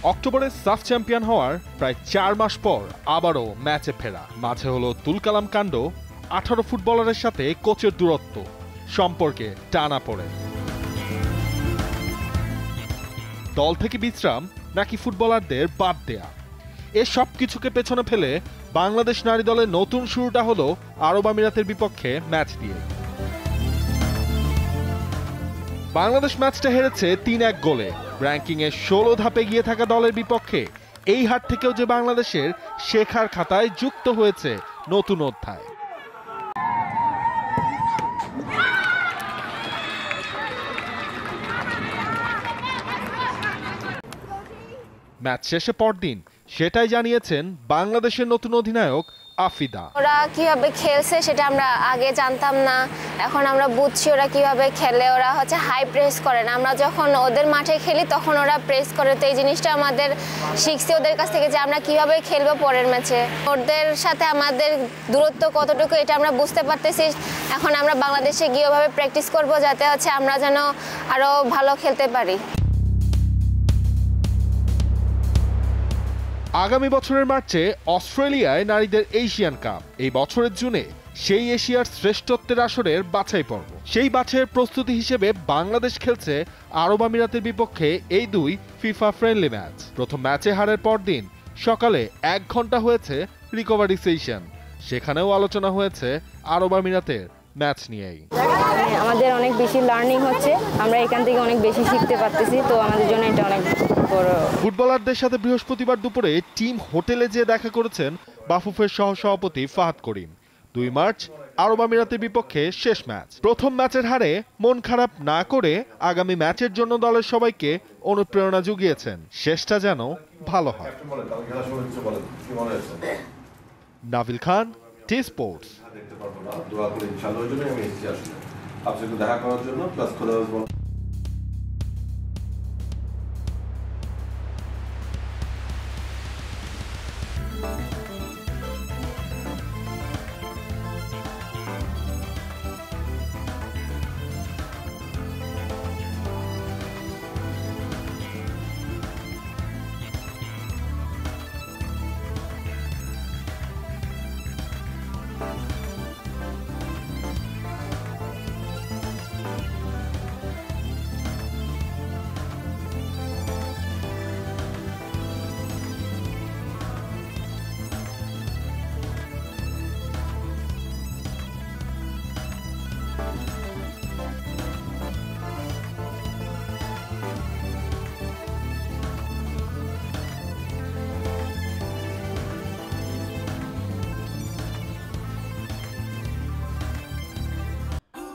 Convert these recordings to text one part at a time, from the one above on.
অক্টোবরে সাফ চ্যাম্পিয়ন হওয়ার প্রায় 4 মাস পর আবারও ম্যাচে ফেরা। মাঝে হলো তুলকালাম কাণ্ড, 18 ফুটবলারের সাথে কোচের দূরত্ব, সম্পর্কে টানাপোড়ে, দল থেকে বিশ্রাম নাকি ফুটবলারদের বাদ দেয়া, এ সব কিছুকে পেছনে ফেলে বাংলাদেশ নারী দলের নতুন শুরুটা হলো আরব আমিরাতের বিপক্ষে ম্যাচ দিয়ে। বাংলাদেশ ম্যাচটা হেরেছে 3-1 গোলে। র্যাঙ্কিংয়ে 16 ধাপে গিয়ে থাকা দলের বিপক্ষে এই হার থেকেও যে বাংলাদেশের শেখার খাতায় যুক্ত হয়েছে নতুন অধ্যায়। ম্যাচ শেষে পরদিন সেটাই জানিয়েছেন বাংলাদেশের নতুন অধিনায়ক আফিদা। ওরা কিভাবে খেলছে সেটা আমরা আগে জানতাম না, এখন আমরা বুঝছি ওরা কিভাবে খেলে। ওরা হাই প্রেস করে না, আমরা যখন ওদের মাঠে খেলি তখন ওরা প্রেস করে। তো এই জিনিসটা আমাদের শিখছি ওদের কাছ থেকে যে আমরা কিভাবে খেলবো পরের ম্যাচে। ওদের সাথে আমাদের দূরত্ব কতটুকু এটা আমরা বুঝতে পারতেছি। এখন আমরা বাংলাদেশে গিয়ে ওভাবে প্র্যাকটিস করবো যাতে আমরা যেন আরো ভালো খেলতে পারি। আগামী বছরের মার্চে অস্ট্রেলিয়ায় নারীদের এশিয়ান কাপ। এই বছরের জুনে সেই এশিয়ার শ্রেষ্ঠত্বের আসরের বাছাই পর্ব। সেই বাছাইয়ের প্রস্তুতি হিসেবে বাংলাদেশ খেলছে আরব আমিরাতের বিপক্ষে এই 2 ফিফা ফ্রেন্ডলি ম্যাচ। প্রথম ম্যাচে হারের পরদিন সকালে 1 ঘন্টা হয়েছে রিকভারি সেশন। সেখানেও আলোচনা হয়েছে আরব আমিরাতের ম্যাচ নিয়েই। আমাদের অনেক বেশি লার্নিং হচ্ছে, আমরা এখান থেকে অনেক বেশি শিখতে পারতেছি, তো আমাদের জন্য এটা অনেক বড়। ফুটবলারদের সাথে বৃহস্পতিবার দুপুরে টিম হোটেলে যেয়ে দেখা করেছেন বাফুফের সহসভাপতি ফাহাদ করিম। 2 মার্চ আরব আমিরাতের বিপক্ষে শেষ ম্যাচ। প্রথম ম্যাচের হারে মন খারাপ না করে আগামী ম্যাচের জন্য দলের সবাইকে অনুপ্রেরণা জুগিয়েছেন, শেষটা যেন ভালো হয়। নাভিল খান, টি স্পোর্টস। দেখা করার জন্য plus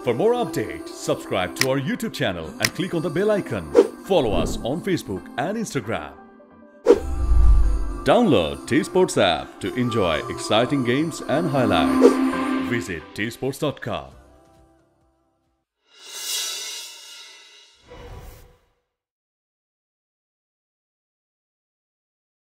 For more updates, subscribe to our YouTube channel and click on the bell icon. Follow us on Facebook and Instagram. Download T Sports app to enjoy exciting games and highlights. Visit tsports.com.